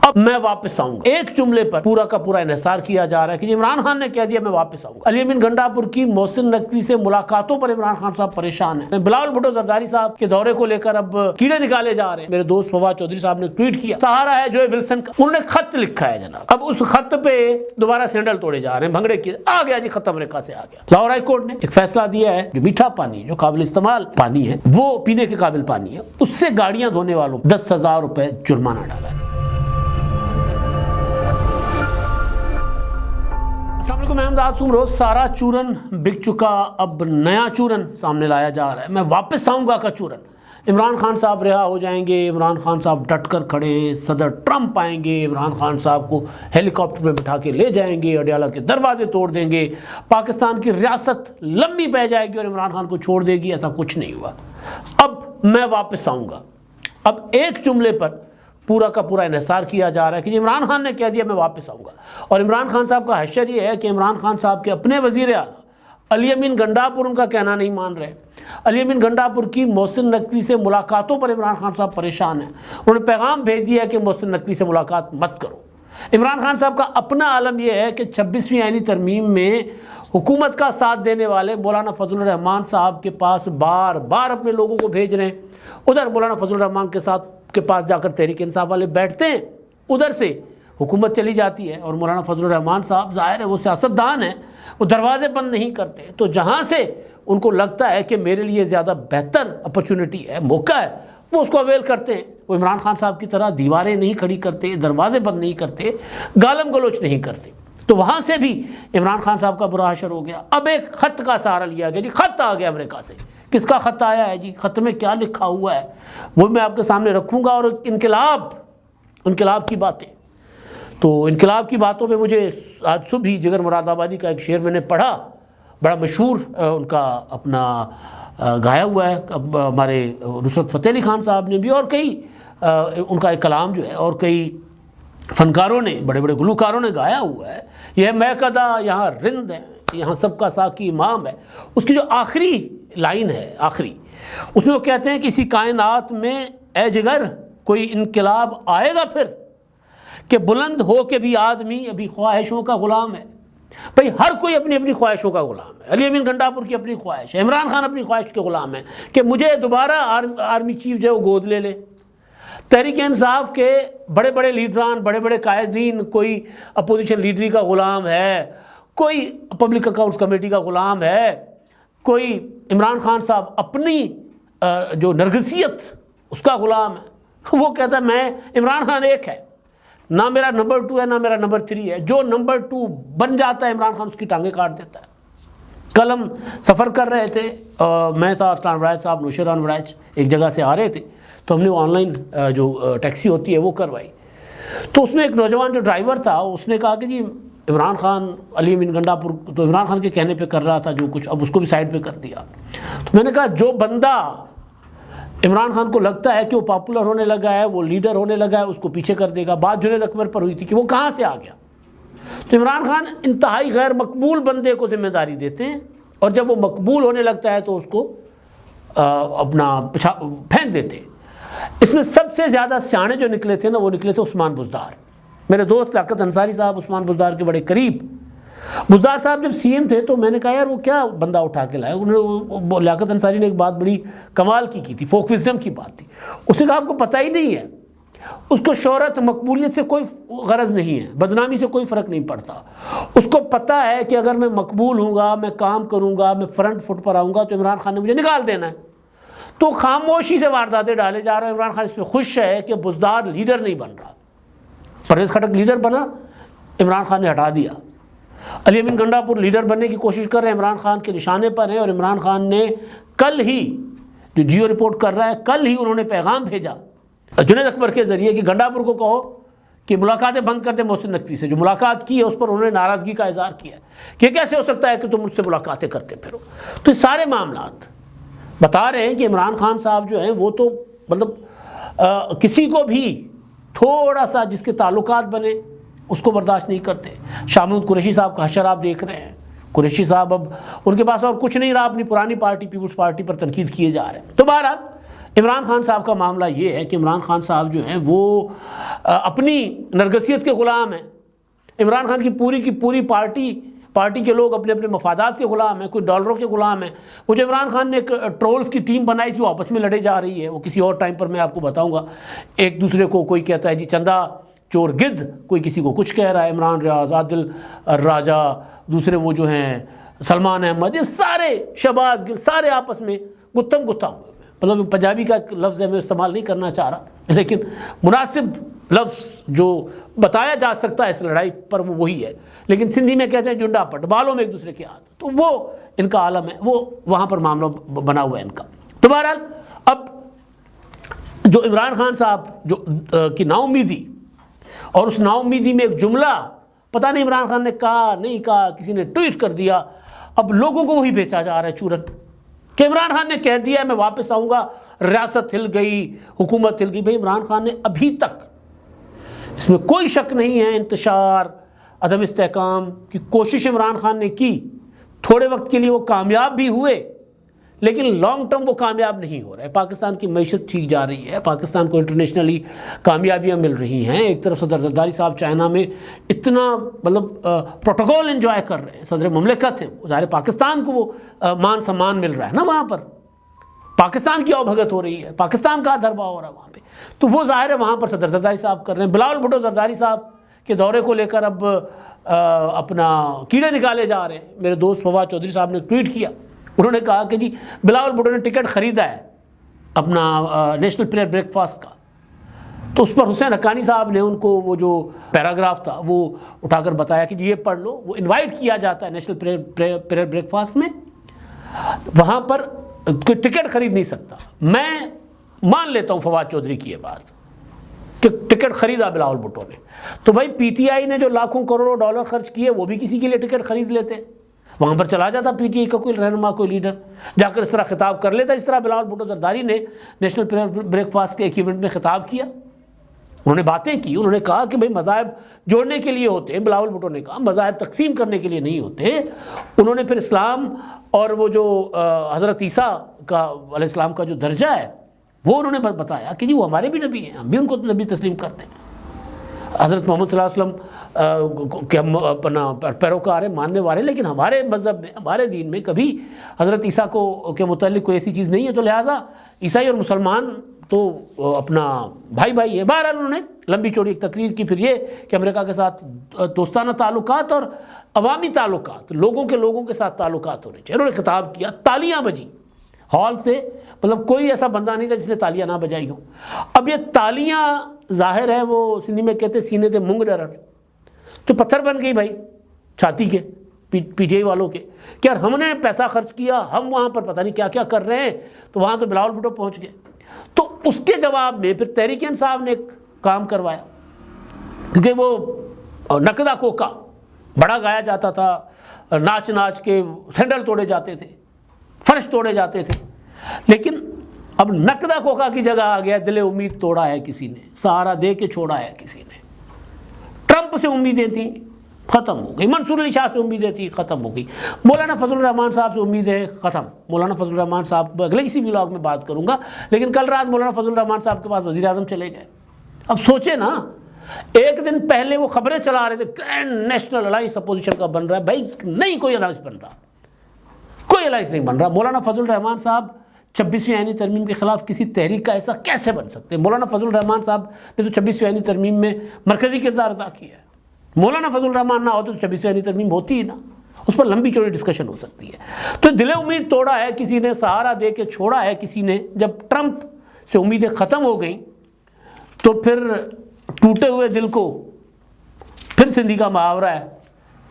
اب میں واپس آؤں گا، ایک جملے پر پورا کا پورا انحصار کیا جا رہا ہے کہ عمران خان نے کہہ دیا میں واپس آؤں گا۔ علی امین گنڈا پور کی محسن نقوی سے ملاقاتوں پر عمران خان صاحب پریشان ہیں۔ بلاول بھٹو زرداری صاحب کے دورے کو لے کر اب کیڑے نکالے جا رہے ہیں۔ میرے دوست فواد چودھری صاحب نے ٹویٹ کیا، سہارا ہے جو ہے ولسن کا، انہوں نے خط لکھا ہے جناب، اب اس خط پہ دوبارہ سینڈل توڑے جا رہے ہیں، بھنگڑے کیے، آ گیا جی خط امریکہ سے آ گیا۔ لاہور ہائی کورٹ نے ایک فیصلہ دیا ہے، جو میٹھا پانی جو قابل استعمال پانی ہے، وہ پینے کے قابل پانی ہے، اس سے گاڑیاں دھونے والوں 10,000 روپے جرمانہ ڈالا ہے۔ السلام علیکم، میں امداد سمروز۔ سارا چورن بک چکا، اب نیا چورن سامنے لایا جا رہا ہے، میں واپس آؤں گا کا چورن۔ عمران خان صاحب رہا ہو جائیں گے، عمران خان صاحب ڈٹ کر کھڑے ہیں، صدر ٹرمپ آئیں گے، عمران خان صاحب کو ہیلی کاپٹر میں بٹھا کے لے جائیں گے، اڈیالہ کے دروازے توڑ دیں گے، پاکستان کی ریاست لمبی بہ جائے گی اور عمران خان کو چھوڑ دے گی، ایسا کچھ نہیں ہوا۔ اب میں واپس آؤں گا، اب ایک جملے پر پورا کا پورا انحصار کیا جا رہا ہے کہ عمران خان نے کہہ دیا میں واپس آؤں گا، اور عمران خان صاحب کا حشر یہ ہے کہ عمران خان صاحب کے اپنے وزیر اعلیٰ علی امین گنڈا پور ان کا کہنا نہیں مان رہے۔ علی امین گنڈا پور کی محسن نقوی سے ملاقاتوں پر عمران خان صاحب پریشان ہیں، انہوں نے پیغام بھیج دیا ہے کہ محسن نقوی سے ملاقات مت کرو۔ عمران خان صاحب کا اپنا عالم یہ ہے کہ 26ویں آئینی ترمیم میں حکومت کا ساتھ دینے والے مولانا فضل الرحمان صاحب کے پاس بار بار اپنے لوگوں کو بھیج رہے ہیں، ادھر مولانا فضل الرحمان کے پاس جا کر تحریک انصاف والے بیٹھتے ہیں، ادھر سے حکومت چلی جاتی ہے، اور مولانا فضل الرحمان صاحب ظاہر ہے وہ سیاستدان ہیں، وہ دروازے بند نہیں کرتے، تو جہاں سے ان کو لگتا ہے کہ میرے لیے زیادہ بہتر اپرچونٹی ہے، موقع ہے، وہ اس کو اویل کرتے ہیں۔ وہ عمران خان صاحب کی طرح دیواریں نہیں کھڑی کرتے، دروازے بند نہیں کرتے، گالم گلوچ نہیں کرتے، تو وہاں سے بھی عمران خان صاحب کا برا حشر ہو گیا۔ اب ایک خط کا سہارا لیا گیا، جی خط آ گیا امریکہ سے۔ کس کا خط آیا ہے جی؟ خط میں کیا لکھا ہوا ہے وہ میں آپ کے سامنے رکھوں گا، اور انقلاب کی باتیں، تو انقلاب کی باتوں میں مجھے آج صبح ہی جگر مراد آبادی کا ایک شعر میں نے پڑھا، بڑا مشہور ان کا اپنا گایا ہوا ہے، ہمارے نصرت فتح علی خان صاحب نے بھی، اور کئی ان کا ایک کلام جو ہے اور کئی فنکاروں نے، بڑے بڑے گلوکاروں نے گایا ہوا ہے، یہ میکدہ یہاں رند ہے، یہاں سب کا ساقی امام ہے۔ اس کی جو آخری لائن ہے، آخری، اس میں وہ کہتے ہیں کہ اسی کائنات میں اے جگر کوئی انقلاب آئے گا پھر، کہ بلند ہو کے بھی آدمی ابھی خواہشوں کا غلام ہے۔ بھئی ہر کوئی اپنی اپنی خواہشوں کا غلام ہے۔ علی امین گنڈا پور کی اپنی خواہش ہے، عمران خان اپنی خواہش کے غلام ہے کہ مجھے دوبارہ آرمی چیف جو ہے وہ گود لے لے۔ تحریک انصاف کے بڑے بڑے لیڈران، بڑے بڑے قائدین، کوئی اپوزیشن لیڈری کا غلام ہے، کوئی پبلک اکاؤنٹس کمیٹی کا غلام ہے، کوئی عمران خان صاحب اپنی جو نرگسیت اس کا غلام ہے۔ وہ کہتا ہے میں عمران خان ایک ہے، نہ میرا نمبر 2 ہے نہ میرا نمبر 3 ہے، جو نمبر 2 بن جاتا ہے عمران خان اس کی ٹانگیں کاٹ دیتا ہے۔ کل ہم سفر کر رہے تھے، میں تھا ارسلان وڑائچ صاحب، نوشیران وڑائچ، ایک جگہ سے آ رہے تھے، تو ہم نے وہ آن لائن جو ٹیکسی ہوتی ہے وہ کروائی، تو اس میں ایک نوجوان جو ڈرائیور تھا اس نے کہا کہ جی عمران خان علی امین گنڈا پور تو عمران خان کے کہنے پہ کر رہا تھا جو کچھ، اب اس کو بھی سائڈ پہ کر دیا۔ تو میں نے کہا جو بندہ عمران خان کو لگتا ہے کہ وہ پاپولر ہونے لگا ہے، وہ لیڈر ہونے لگا ہے، اس کو پیچھے کر دے گا۔ بات جنید اکبر پر ہوئی تھی کہ وہ کہاں سے آ گیا، تو عمران خان انتہائی غیر مقبول بندے کو ذمہ داری دیتے ہیں، اور جب وہ مقبول ہونے لگتا ہے تو اس کو اپنا پھینک دیتے ہیں۔ اس میں سب سے زیادہ سیانے جو نکلے تھے نا، وہ نکلے تھے عثمان بزدار، میرے دوست لیاقت انصاری صاحب عثمان بزدار کے بڑے قریب۔ بزدار صاحب جب سی ایم تھے تو میں نے کہا یار وہ کیا بندہ اٹھا کے لایا، لیاقت انصاری نے ایک بات بڑی کمال کی تھی، فوک وزڈم کی بات تھی، اس نے کہا آپ کو پتہ ہی نہیں ہے، اس کو شہرت مقبولیت سے کوئی غرض نہیں ہے، بدنامی سے کوئی فرق نہیں پڑتا، اس کو پتہ ہے کہ اگر میں مقبول ہوں گا، میں کام کروں گا، میں فرنٹ فٹ پر آؤں گا تو عمران خان نے مجھے نکال دینا ہے، تو خاموشی سے وارداتیں ڈالے جا رہے ہیں۔ عمران خان اس پہ خوش ہے کہ بزدار لیڈر نہیں بن رہا، پرویز خٹک لیڈر بنا، عمران خان نے ہٹا دیا۔ علی امین گنڈا پور لیڈر بننے کی کوشش کر رہے ہیں، عمران خان کے نشانے پر ہیں، اور عمران خان نے کل ہی جو جیو رپورٹ کر رہا ہے، کل ہی انہوں نے پیغام بھیجا جنید اکبر کے ذریعے کہ گنڈا پور کو کہو کہ ملاقاتیں بند کر دیں محسن نقوی سے۔ جو ملاقات کی ہے اس پر انہوں نے ناراضگی کا اظہار کیا ہے کہ کیسے ہو سکتا ہے کہ تم مجھ سے ملاقاتیں کرتے پھرو۔ تو یہ سارے معاملات بتا رہے ہیں کہ عمران خان صاحب جو ہیں وہ تو مطلب کسی کو بھی تھوڑا سا جس کے تعلقات بنے اس کو برداشت نہیں کرتے۔ شاہ محمود قریشی صاحب کا حشر آپ دیکھ رہے ہیں، قریشی صاحب اب ان کے پاس اور کچھ نہیں رہا، اپنی پرانی پارٹی پیپلز پارٹی پر تنقید کیے جا رہے ہیں۔ تو بہرحال عمران خان صاحب کا معاملہ یہ ہے کہ عمران خان صاحب جو ہیں وہ اپنی نرگسیت کے غلام ہیں. عمران خان کی پوری پارٹی کے لوگ اپنے اپنے مفادات کے غلام ہیں, کوئی ڈالروں کے غلام ہیں. وہ جو عمران خان نے ایک ٹرولز کی ٹیم بنائی تھی وہ آپس میں لڑے جا رہی ہے, وہ کسی اور ٹائم پر میں آپ کو بتاؤں گا. ایک دوسرے کو کوئی کہتا ہے جی چندہ چور گدھ, کوئی کسی کو کچھ کہہ رہا ہے, عمران ریاض, عادل راجہ, دوسرے وہ جو ہیں سلمان احمد, یہ سارے شہباز گل, سارے آپس میں گتھم گتھا ہوئے. مطلب پنجابی کا لفظ ہے, میں استعمال نہیں کرنا چاہ رہا, لیکن مناسب لفظ جو بتایا جا سکتا ہے اس لڑائی پر وہ وہی ہے. لیکن سندھی میں کہتے ہیں جنڈا پٹ, بالوں میں ایک دوسرے کے ہاتھ. تو وہ ان کا عالم ہے, وہ وہاں پر معاملہ بنا ہوا ہے ان کا. تو بہرحال اب جو عمران خان صاحب جو کی نا امیدی, اور اس نا امیدی میں ایک جملہ پتہ نہیں عمران خان نے کہا نہیں کہا, کسی نے ٹویٹ کر دیا, اب لوگوں کو وہی بیچا جا رہا ہے چورن کہ عمران خان نے کہہ دیا میں واپس آؤں گا, ریاست ہل گئی, حکومت ہل گئی. بھئی عمران خان نے ابھی تک, اس میں کوئی شک نہیں ہے, انتشار, عدم استحکام کی کوشش عمران خان نے کی. تھوڑے وقت کے لیے وہ کامیاب بھی ہوئے, لیکن لانگ ٹرم وہ کامیاب نہیں ہو رہے. پاکستان کی معیشت ٹھیک جا رہی ہے, پاکستان کو انٹرنیشنلی کامیابیاں مل رہی ہیں. ایک طرف صدر زرداری صاحب چائنا میں اتنا مطلب پروٹوکول انجوائے کر رہے ہیں, صدر مملکت ہیں, ظاہر پاکستان کو وہ مان سمان مل رہا ہے نا, وہاں پر پاکستان کی اوبھگت ہو رہی ہے, پاکستان کا دربار ہو رہا ہے وہاں پہ. تو وہ ظاہر ہے وہاں پر صدر زرداری صاحب کر رہے ہیں. بلاول بھٹو زرداری صاحب کے دورے کو لے کر اب اپنا کیڑے نکالے جا رہے ہیں. میرے دوست فواد چودھری صاحب نے ٹویٹ کیا, انہوں نے کہا کہ جی بلاول بھٹو نے ٹکٹ خریدا ہے اپنا نیشنل پریئر بریک فاسٹ کا. تو اس پر حسین حقانی صاحب نے ان کو وہ جو پیراگراف تھا وہ اٹھا کر بتایا کہ جی یہ پڑھ لو. وہ انوائٹ کیا جاتا ہے نیشنل پریئر بریک فاسٹ میں, وہاں پر کوئی ٹکٹ خرید نہیں سکتا. میں مان لیتا ہوں فواد چودھری کی یہ بات کہ ٹکٹ خریدا بلاول بھٹو نے, تو بھائی پی ٹی آئی نے جو لاکھوں کروڑوں ڈالر خرچ کیے وہ بھی کسی کے لیے ٹکٹ خرید لیتے, وہاں پر چلا جاتا پی ٹی آئی کا کوئی رہنما, کوئی لیڈر جا کر اس طرح خطاب کر لیتا. اس طرح بلاول بھٹو زرداری نے نیشنل پریئر بریک فاسٹ کے ایک ایونٹ میں خطاب کیا, انہوں نے باتیں کی, انہوں نے کہا کہ بھئی مذاہب جوڑنے کے لیے ہوتے ہیں. بلاول بھٹو نے کہا مذاہب تقسیم کرنے کے لیے نہیں ہوتے. انہوں نے پھر اسلام اور وہ جو حضرت عیسیٰ کا علیہ السلام کا جو درجہ ہے وہ انہوں نے بتایا کہ جی وہ ہمارے بھی نبی ہیں, ہم بھی ان کو نبی تسلیم کرتے ہیں. حضرت محمد صلی اللہ علیہ وسلم کے ہم اپنا پیروکار ہیں, ماننے والے, لیکن ہمارے مذہب میں, ہمارے دین میں کبھی حضرت عیسیٰ کو کے متعلق کوئی ایسی چیز نہیں ہے. تو لہٰذا عیسائی اور مسلمان تو اپنا بھائی ہے. بہرحال انہوں نے لمبی چوڑی ایک تقریر کی. پھر یہ کہ امریکہ کے ساتھ دوستانہ تعلقات اور عوامی تعلقات, لوگوں کے ساتھ تعلقات ہونے چاہیے. انہوں نے خطاب کیا, تالیاں بجی ہال سے, مطلب کوئی ایسا بندہ نہیں تھا جس نے تالیاں نہ بجائی ہوں. اب یہ تالیاں ظاہر ہے وہ سندھی میں کہتے سینے سے مونگ ڈرن, تو پتھر بن گئی بھائی چھاتی کے پی ٹی آئی والوں کے کہ یار ہم نے پیسہ خرچ کیا, ہم وہاں پر پتہ نہیں کیا کیا کر رہے ہیں. تو وہاں تو بلاول بھٹو پہنچ گئے. تو اس کے جواب میں پھر تحریک انصاف نے ایک کام کروایا, کیونکہ وہ نقدہ کوکا بڑا گایا جاتا تھا, ناچ کے سینڈل توڑے جاتے تھے, فرش توڑے جاتے تھے. لیکن اب نقدہ کوکا کی جگہ آ گیا دل امید توڑا ہے کسی نے, سہارا دے کے چھوڑا ہے کسی نے. ٹرمپ سے امیدیں تھیں, ختم ہو گئی. منصور علی شاہ سے امیدیں تھیں, ختم ہو گئی. مولانا فضل الرحمان صاحب سے امیدیں ختم. مولانا فضل الرحمان صاحب اگلے اسی ولاگ میں بات کروں گا, لیکن کل رات مولانا فضل الرحمان صاحب کے پاس وزیر اعظم چلے گئے. اب سوچے نا, ایک دن پہلے وہ خبریں چلا رہے تھے گرینڈ نیشنل الائنس اپوزیشن کا بن رہا ہے. بھائی نہیں کوئی الائنس بن رہا, کوئی الائنس نہیں بن رہا. مولانا فضل الرحمان صاحب 26ویں آئینی ترمیم کے خلاف کسی تحریک کا ایسا کیسے بن سکتے ہیں؟ مولانا فضل الرحمان صاحب نے تو 26ویں آئینی ترمیم میں مرکزی کردار ادا کیا ہے. مولانا فضل الرحمان نہ ہوتے تو 26ویں آئینی ترمیم ہوتی ہی نا, اس پر لمبی چوڑی ڈسکشن ہو سکتی ہے. تو دل امید توڑا ہے کسی نے, سہارا دے کے چھوڑا ہے کسی نے. جب ٹرمپ سے امیدیں ختم ہو گئیں تو پھر ٹوٹے ہوئے دل کو, پھر سندھی کا محاورہ ہے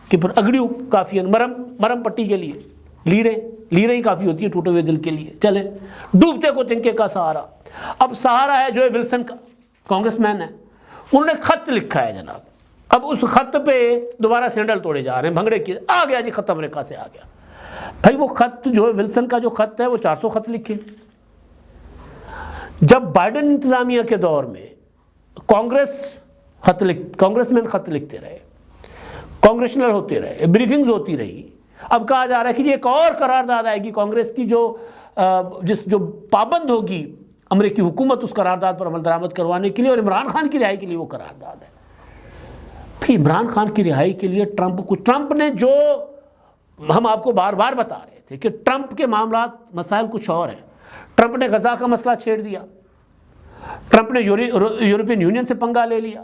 کہ پھر اگڑیوں کافی ہے, مرم پٹی کے لیے لیریں ہی کافی ہوتی ہے ٹوٹے ہوئے دل کے لیے. چلے ڈوبتے کو تنکے کا سہارا. اب سہارا ہے جو ہے ولسن کا, کانگریس مین ہے, انہوں نے خط لکھا ہے جناب. اب اس خط پہ دوبارہ سینڈل توڑے جا رہے ہیں, بھنگڑے کی آ گیا جی, خط امریکہ سے آ گیا. بھائی وہ خط جو ہے ولسن کا جو خط ہے وہ 400 خط لکھے. جب بائیڈن انتظامیہ کے دور میں کانگریس مین خط لکھتے رہے, کانگریشنل ہوتے رہے, بریفنگز ہوتی رہی. اب کہا جا رہا ہے کہ یہ ایک اور قرارداد آئے گی کانگریس کی جو پابند ہوگی امریکی حکومت اس قرارداد پر عمل درآمد کروانے کے لیے اور عمران خان کی رہائی کے لیے وہ قرارداد ہے۔ پھر عمران خان کی رہائی کے لیے ٹرمپ نے جو ہم آپ کو بار بار بتا رہے تھے کہ ٹرمپ کے معاملات مسائل کچھ اور ہیں۔ ٹرمپ نے غزہ کا مسئلہ چھیڑ دیا، ٹرمپ نے یورپین یونین سے پنگا لے لیا،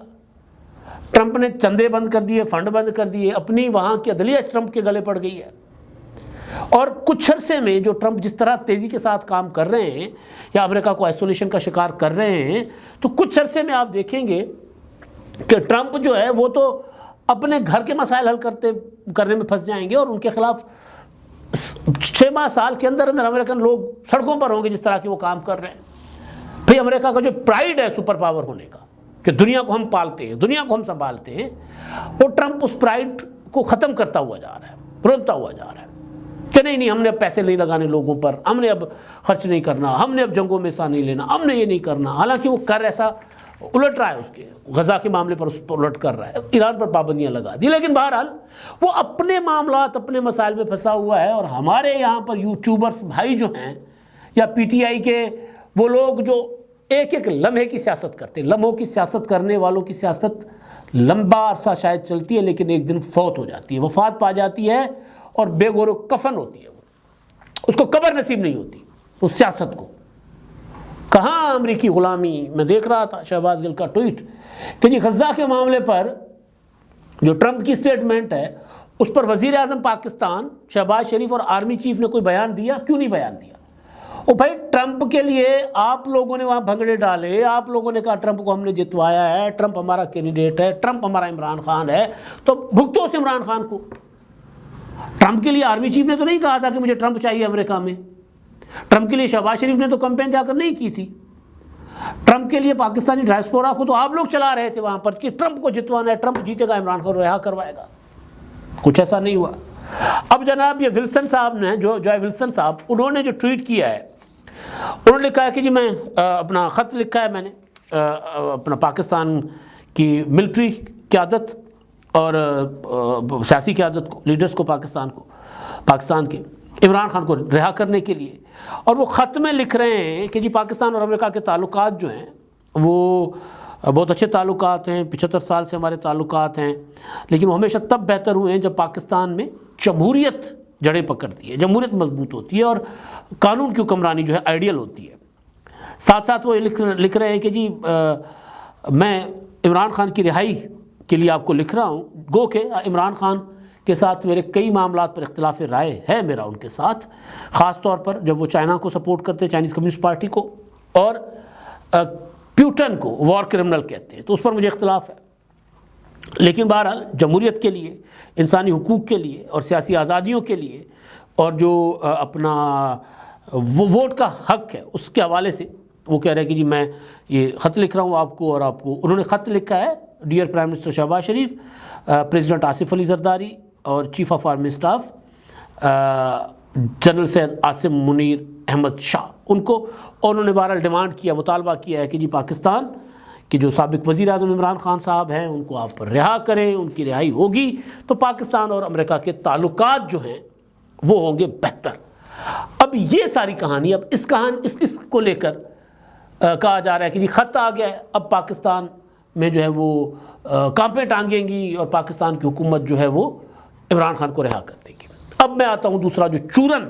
ٹرمپ نے چندے بند کر دیے، فنڈ بند کر دیے، اپنی وہاں کی عدلیہ ٹرمپ کے گلے پڑ گئی ہے۔ اور کچھ عرصے میں جو ٹرمپ جس طرح تیزی کے ساتھ کام کر رہے ہیں یا امریکہ کو آئسولیشن کا شکار کر رہے ہیں، تو کچھ عرصے میں آپ دیکھیں گے کہ ٹرمپ جو ہے وہ تو اپنے گھر کے مسائل حل کرنے میں پھنس جائیں گے اور ان کے خلاف 6 ماہ سال کے اندر امریکن لوگ سڑکوں پر ہوں گے جس طرح کے وہ کام کر رہے ہیں۔ پھر امریکہ کا جو پرائیڈ ہے سپر پاور ہونے کا کہ دنیا کو ہم پالتے ہیں، دنیا کو ہم سنبھالتے ہیں، وہ ٹرمپ اس پرائیڈ کو ختم کرتا ہوا جا رہا ہے، رونتا ہوا جا رہا ہے کہ نہیں ہم نے اب پیسے نہیں لگانے لوگوں پر، ہم نے اب خرچ نہیں کرنا، ہم نے اب جنگوں میں حصہ نہیں لینا، ہم نے یہ نہیں کرنا۔ حالانکہ وہ کر ایسا الٹ رہا ہے، اس کے غزہ کے معاملے پر اس پر الٹ کر رہا ہے، ایران پر پابندیاں لگا دی، لیکن بہرحال وہ اپنے معاملات اپنے مسائل میں پھنسا ہوا ہے۔ اور ہمارے یہاں پر یوٹیوبرز بھائی جو ہیں یا پی ٹی آئی کے وہ لوگ جو ایک ایک لمحے کی سیاست کرتے ہیں، لمحوں کی سیاست کرنے والوں کی سیاست لمبا عرصہ شاید چلتی ہے لیکن ایک دن فوت ہو جاتی ہے، وفات پا جاتی ہے اور بے گور و کفن ہوتی ہے، اس کو قبر نصیب نہیں ہوتی اس سیاست کو۔ کہاں امریکی غلامی؟ میں دیکھ رہا تھا شہباز گل کا ٹویٹ کہ جی غزہ کے معاملے پر جو ٹرمپ کی سٹیٹمنٹ ہے اس پر وزیر اعظم پاکستان شہباز شریف اور آرمی چیف نے کوئی بیان دیا؟ کیوں نہیں بیان دیا؟ وہ بھائی ٹرمپ کے لیے آپ لوگوں نے وہاں بھنگڑے ڈالے، آپ لوگوں نے کہا ٹرمپ کو ہم نے جتوایا ہے، ٹرمپ ہمارا کینڈیڈیٹ ہے، ٹرمپ ہمارا عمران خان ہے، تو بھگتو اس عمران خان کو۔ ٹرمپ کے لیے آرمی چیف نے تو نہیں کہا تھا کہ مجھے ٹرمپ چاہیے امریکہ میں، ٹرمپ کے لیے شہباز شریف نے تو کمپین جا کر نہیں کی تھی، ٹرمپ کے لیے پاکستانی ڈائسپورا کو تو آپ لوگ چلا رہے تھے وہاں پر کہ ٹرمپ کو جتوانا ہے، ٹرمپ جیتے گا عمران خان رہا کروائے گا۔ کچھ ایسا نہیں ہوا۔ اب جناب یہ ولسن صاحب نے جو ولسن صاحب انہوں نے جو ٹویٹ کیا ہے، انہوں نے لکھا ہے کہ جی میں اپنا خط لکھا ہے میں نے اپنا پاکستان کی ملٹری قیادت اور سیاسی قیادت کو، لیڈرز کو، پاکستان کے عمران خان کو رہا کرنے کے لیے، اور وہ خط میں لکھ رہے ہیں کہ جی پاکستان اور امریکہ کے تعلقات جو ہیں وہ بہت اچھے تعلقات ہیں، 75 سال سے ہمارے تعلقات ہیں، لیکن وہ ہمیشہ تب بہتر ہوئے ہیں جب پاکستان میں جمہوریت جڑیں پکڑتی ہے، جمہوریت مضبوط ہوتی ہے اور قانون کی حکمرانی جو ہے آئیڈیل ہوتی ہے۔ ساتھ ساتھ وہ لکھ رہے ہیں کہ جی میں عمران خان کی رہائی کے لیے آپ کو لکھ رہا ہوں، گو کہ عمران خان کے ساتھ میرے کئی معاملات پر اختلاف رائے ہے میرا ان کے ساتھ، خاص طور پر جب وہ چائنا کو سپورٹ کرتے ہیں، چائنیز کمیونسٹ پارٹی کو، اور پیوٹن کو وار کرمنل کہتے ہیں، تو اس پر مجھے اختلاف ہے، لیکن بہرحال جمہوریت کے لیے، انسانی حقوق کے لیے اور سیاسی آزادیوں کے لیے اور جو اپنا ووٹ کا حق ہے اس کے حوالے سے وہ کہہ رہے ہیں کہ جی میں یہ خط لکھ رہا ہوں آپ کو، اور آپ کو انہوں نے خط لکھا ہے dear prime minister Shehbaz Sharif, president Asif Ali Zardari اور chief of army staff general Syed Asim Munir Ahmed Shah ان کو، اور انہوں نے بہرحال ڈیمانڈ کیا، مطالبہ کیا ہے کہ جی پاکستان کہ جو سابق وزیر اعظم عمران خان صاحب ہیں ان کو آپ رہا کریں، ان کی رہائی ہوگی تو پاکستان اور امریکہ کے تعلقات جو ہیں وہ ہوں گے بہتر۔ اب یہ ساری کہانی، اب اس کو لے کر کہا جا رہا ہے کہ جی خط آ گیا ہے، اب پاکستان میں جو ہے وہ کانپیں ٹانگیں گی اور پاکستان کی حکومت جو ہے وہ عمران خان کو رہا کر دے گی۔ اب میں آتا ہوں دوسرا جو چورن،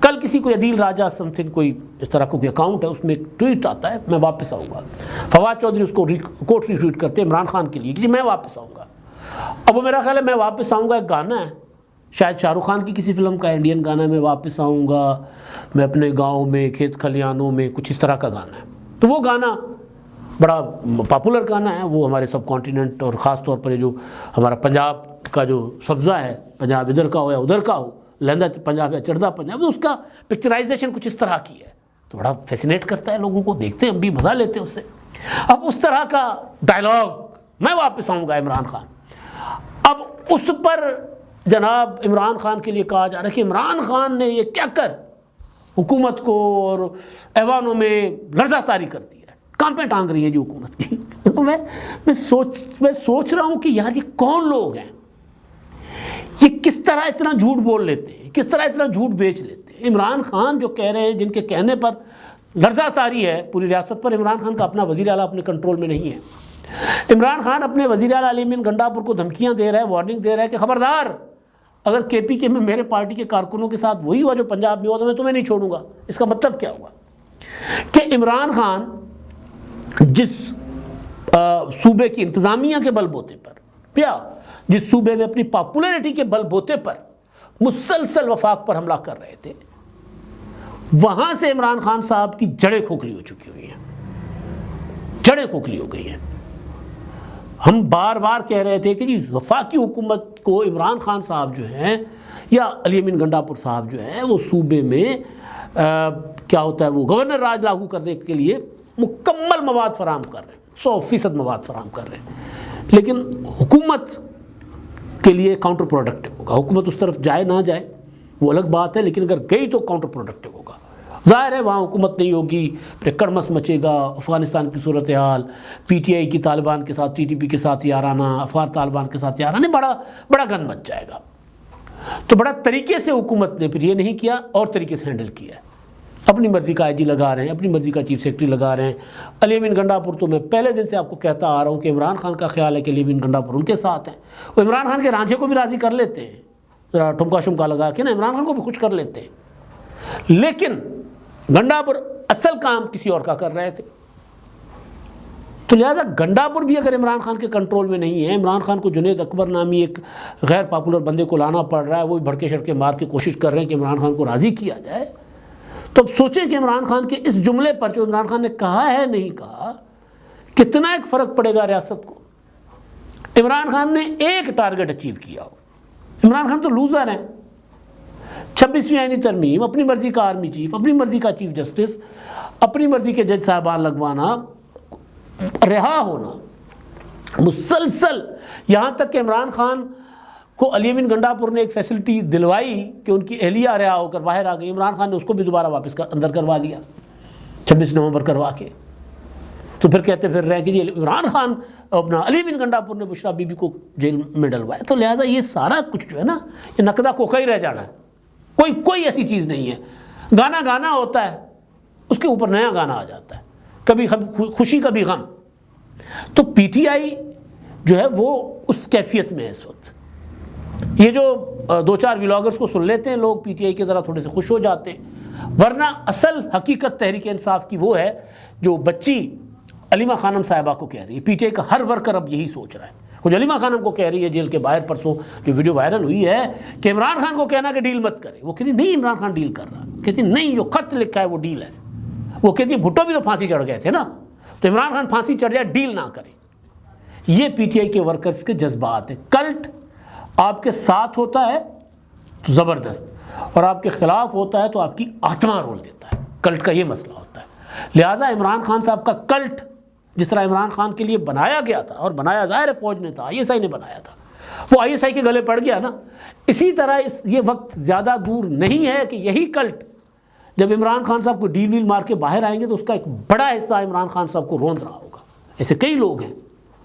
کل کسی کو عدیل راجہ سمتھنگ کوئی اس طرح کوئی اکاؤنٹ ہے، اس میں ایک ٹویٹ آتا ہے میں واپس آؤں گا، فواد چودھری اس کو کوٹ ریٹویٹ کرتے ہیں عمران خان کے لیے کہ میں واپس آؤں گا۔ اب وہ میرا خیال ہے میں واپس آؤں گا ایک گانا ہے، شاید شاہ رخ خان کی کسی فلم کا انڈین گانا ہے، میں واپس آؤں گا میں اپنے گاؤں میں کھیت کھلیانوں میں، کچھ اس طرح کا گانا ہے۔ تو وہ گانا بڑا پاپولر گانا ہے، وہ ہمارے سب کانٹیننٹ اور خاص طور پر جو ہمارا پنجاب کا جو سبزہ ہے، پنجاب ادھر کا ہو یا ادھر کا ہو، لہندہ پنجاب یا چڑھدا پنجاب، اس کا پکچرائزیشن کچھ اس طرح کی ہے، تو بڑا فیسینیٹ کرتا ہے لوگوں کو، دیکھتے ہیں ہم بھی مزہ لیتے ہیں اس سے۔ اب اس طرح کا ڈائلاگ میں واپس آؤں گا عمران خان، اب اس پر جناب عمران خان کے لیے کہا جا رہا ہے کہ عمران خان نے یہ کیا کر حکومت کو اور ایوانوں میں لرزہ طاری کر دی ہے، کانپیں ٹانگ رہی ہے جو حکومت کی۔ تو میں سوچ رہا ہوں کہ یار یہ کون لوگ ہیں، یہ کس طرح اتنا جھوٹ بول لیتے ہیں، کس طرح اتنا جھوٹ بیچ لیتے ہیں۔ عمران خان جو کہہ رہے ہیں، جن کے کہنے پر لرزہ طاری ہے پوری ریاست پر، عمران خان کا اپنا وزیر اعلیٰ اپنے کنٹرول میں نہیں ہے۔ عمران خان اپنے وزیر اعلیٰ علی امین گنڈاپور کو دھمکیاں دے رہا ہے، وارننگ دے رہا ہے کہ خبردار اگر کے پی کے میں میرے پارٹی کے کارکنوں کے ساتھ وہی ہوا جو پنجاب میں ہوا تو میں تمہیں نہیں چھوڑوں گا۔ اس کا مطلب کیا ہوا کہ عمران خان جس صوبے کی انتظامیہ کے بل بوتے پر یا جس صوبے میں اپنی پاپولیرٹی کے بل بوتے پر مسلسل وفاق پر حملہ کر رہے تھے، وہاں سے عمران خان صاحب کی جڑیں کھوکھلی ہو چکی ہوئی ہیں، جڑیں کھوکھلی ہو گئی ہیں۔ ہم بار بار کہہ رہے تھے کہ جی وفاقی حکومت کو عمران خان صاحب جو ہیں یا علی امین گنڈاپور صاحب جو ہیں وہ صوبے میں کیا ہوتا ہے وہ گورنر راج لاگو کرنے کے لیے مکمل مواد فراہم کر رہے ہیں، 100% مواد فراہم کر رہے ہیں، لیکن حکومت کے لیے کاؤنٹر پروڈکٹیو ہوگا۔ حکومت اس طرف جائے نہ جائے وہ الگ بات ہے، لیکن اگر گئی تو کاؤنٹر پروڈکٹیو ہوگا۔ ظاہر ہے وہاں حکومت نہیں ہوگی، پھر کڑمس مچے گا، افغانستان کی صورتحال، پی ٹی آئی کی طالبان کے ساتھ، ٹی ٹی پی کے ساتھ یارانہ، افغان طالبان کے ساتھ یارانہ، بڑا گند مچ جائے گا۔ تو بڑا طریقے سے حکومت نے پھر یہ نہیں کیا اور طریقے سے ہینڈل کیا ہے۔ اپنی مرضی کا آئی جی لگا رہے ہیں، اپنی مرضی کا چیف سیکرٹری لگا رہے ہیں۔ علی امین گنڈاپور تو میں پہلے دن سے آپ کو کہتا آ رہا ہوں کہ عمران خان کا خیال ہے کہ علی امین گنڈاپور ان کے ساتھ ہیں، وہ عمران خان کے رانجھے کو بھی راضی کر لیتے ہیں، ذرا ٹھمکا شمکا لگا کے نا عمران خان کو بھی خوش کر لیتے ہیں، لیکن گنڈاپور اصل کام کسی اور کا کر رہے تھے۔ تو لہٰذا گنڈاپور بھی اگر عمران خان کے کنٹرول میں نہیں ہے، عمران خان کو جنید اکبر نامی ایک غیر پاپولر بندے کو لانا پڑ رہا ہے، وہ بھی بھڑکے شڑکے مار کے کوشش کر رہے ہیں کہ عمران خان کو راضی کیا جائے، تو اب سوچیں کہ عمران خان کے اس جملے پر جو عمران خان نے کہا ہے نہیں کہا، کتنا ایک فرق پڑے گا ریاست کو۔ عمران خان نے ایک ٹارگٹ اچیو کیا ہو، عمران خان تو لوزر ہیں۔ 26ویں آئینی ترمیم، اپنی مرضی کا آرمی چیف، اپنی مرضی کا چیف جسٹس، اپنی مرضی کے جج صاحبان لگوانا، رہا ہونا مسلسل، یہاں تک کہ عمران خان کو علی امین گنڈاپور نے ایک فیسلٹی دلوائی کہ ان کی اہلیہ رہا ہو کر باہر آ گئی، عمران خان نے اس کو بھی دوبارہ واپس اندر کروا دیا 26 نومبر کروا کے۔ تو پھر کہتے پھر رہے کہ جی عمران خان اپنا علی امین گنڈاپور نے بشرا بی بی کو جیل میں ڈلوایا۔ تو لہٰذا یہ سارا کچھ جو ہے نا یہ نقدہ کوکا ہی رہ جانا ہے، کوئی ایسی چیز نہیں ہے۔ گانا ہوتا ہے، اس کے اوپر نیا گانا آ جاتا ہے، کبھی خوشی کبھی غم۔ تو پی ٹی آئی جو ہے وہ اس کیفیت میں ہے اس وقت۔ یہ جو 2-4 ولاگرز کو سن لیتے ہیں لوگ پی ٹی آئی کے، ذرا تھوڑے سے خوش ہو جاتے ہیں، ورنہ اصل حقیقت تحریک انصاف کی وہ ہے جو بچی علیمہ خانم صاحبہ کو کہہ رہی ہے۔ پی ٹی آئی کا ہر ورکر اب یہی سوچ رہا ہے، وہ جو علیمہ خانم کو کہہ رہی ہے جیل کے باہر پرسوں جو ویڈیو وائرل ہوئی ہے کہ عمران خان کو کہنا کہ ڈیل مت کرے، وہ کہتی نہیں عمران خان ڈیل کر رہا، کہتی نہیں جو خط لکھا ہے وہ ڈیل ہے۔ وہ کہتی بھٹو بھی تو پھانسی چڑھ گئے تھے نا، تو عمران خان پھانسی چڑھ جائے ڈیل نہ کرے۔ یہ پی ٹی آئی کے ورکرز کے جذبات ہیں۔ کلٹ آپ کے ساتھ ہوتا ہے تو زبردست، اور آپ کے خلاف ہوتا ہے تو آپ کی آتما رول دیتا ہے۔ کلٹ کا یہ مسئلہ ہوتا ہے۔ لہٰذا عمران خان صاحب کا کلٹ جس طرح عمران خان کے لیے بنایا گیا تھا، اور بنایا ظاہر فوج نے تھا، آئی ایس آئی نے بنایا تھا، وہ آئی ایس آئی کے گلے پڑ گیا نا، اسی طرح یہ وقت زیادہ دور نہیں ہے کہ یہی کلٹ جب عمران خان صاحب کو ڈیل ویل مار کے باہر آئیں گے تو اس کا ایک بڑا حصہ عمران خان صاحب کو روند رہا ہوگا۔ ایسے کئی لوگ ہیں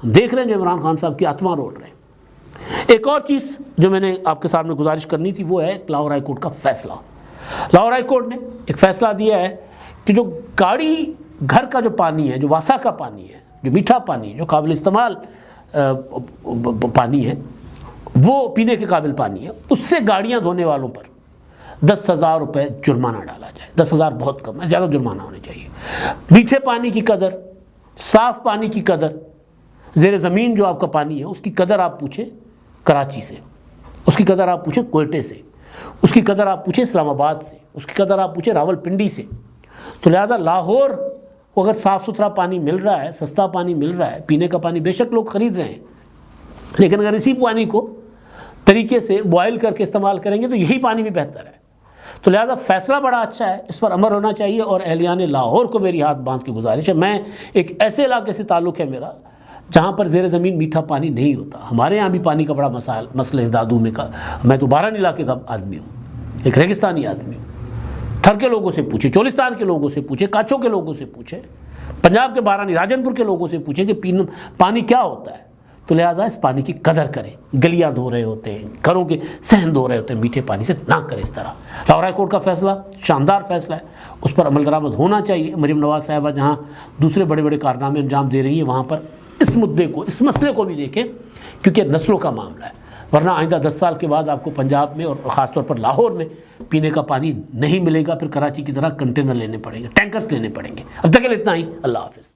ہم دیکھ رہے ہیں جو عمران خان صاحب کی آتما روڑ رہے ہیں۔ ایک اور چیز جو میں نے آپ کے سامنے گزارش کرنی تھی وہ ہے لاہور ہائی کورٹ کا فیصلہ۔ لاہور ہائی کورٹ نے ایک فیصلہ دیا ہے کہ جو گاڑی گھر کا جو پانی ہے، جو واسا کا پانی ہے، جو میٹھا پانی ہے، جو قابل استعمال پانی ہے، وہ پینے کے قابل پانی ہے، اس سے گاڑیاں دھونے والوں پر 10,000 روپے جرمانہ ڈالا جائے۔ 10,000 بہت کم ہے، زیادہ جرمانہ ہونے چاہیے۔ میٹھے پانی کی قدر، صاف پانی کی قدر، زیر زمین جو آپ کا پانی ہے اس کی قدر آپ پوچھیں کراچی سے، اس کی قدر آپ پوچھیں کوئٹے سے، اس کی قدر آپ پوچھیں اسلام آباد سے، اس کی قدر آپ پوچھیں راول پنڈی سے۔ تو لہٰذا لاہور کو اگر صاف ستھرا پانی مل رہا ہے، سستا پانی مل رہا ہے، پینے کا پانی بے شک لوگ خرید رہے ہیں، لیکن اگر اسی پانی کو طریقے سے بوائل کر کے استعمال کریں گے تو یہی پانی بھی بہتر ہے۔ تو لہٰذا فیصلہ بڑا اچھا ہے، اس پر عمل ہونا چاہیے۔ اور اہلیان لاہور کو میری ہاتھ باندھ کے گزارش ہے، میں ایک ایسے علاقے سے تعلق ہے میرا جہاں پر زیر زمین میٹھا پانی نہیں ہوتا۔ ہمارے یہاں بھی پانی کا بڑا مسئلہ ہے دادو میں کا، میں تو باران علاقے کا آدمی ہوں، ایک ریگستانی آدمی ہوں۔ تھر کے لوگوں سے پوچھیں، چولستان کے لوگوں سے پوچھیں، کاچھوں کے لوگوں سے پوچھیں، پنجاب کے بارانی راجن پور کے لوگوں سے پوچھیں کہ پانی کیا ہوتا ہے۔ تو لہٰذا اس پانی کی قدر کریں. گلیاں دھو رہے ہوتے ہیں, گھروں کے صحن دھو رہے ہوتے ہیں, میٹھے پانی سے نہ کریں اس طرح. لاہور ہائی کورٹ کا فیصلہ شاندار فیصلہ ہے, اس پر عمل درآمد ہونا چاہیے. مریم نواز صاحبہ جہاں دوسرے بڑے بڑے کارنامے انجام دے رہی ہیں, وہاں پر اس مدعے کو, اس مسئلے کو بھی دیکھیں, کیونکہ نسلوں کا معاملہ ہے. ورنہ آئندہ 10 سال کے بعد آپ کو پنجاب میں اور خاص طور پر لاہور میں پینے کا پانی نہیں ملے گا. پھر کراچی کی طرح کنٹینر لینے پڑیں گے, ٹینکرز لینے پڑیں گے. اب تک کے لیے اتنا ہی. اللہ حافظ.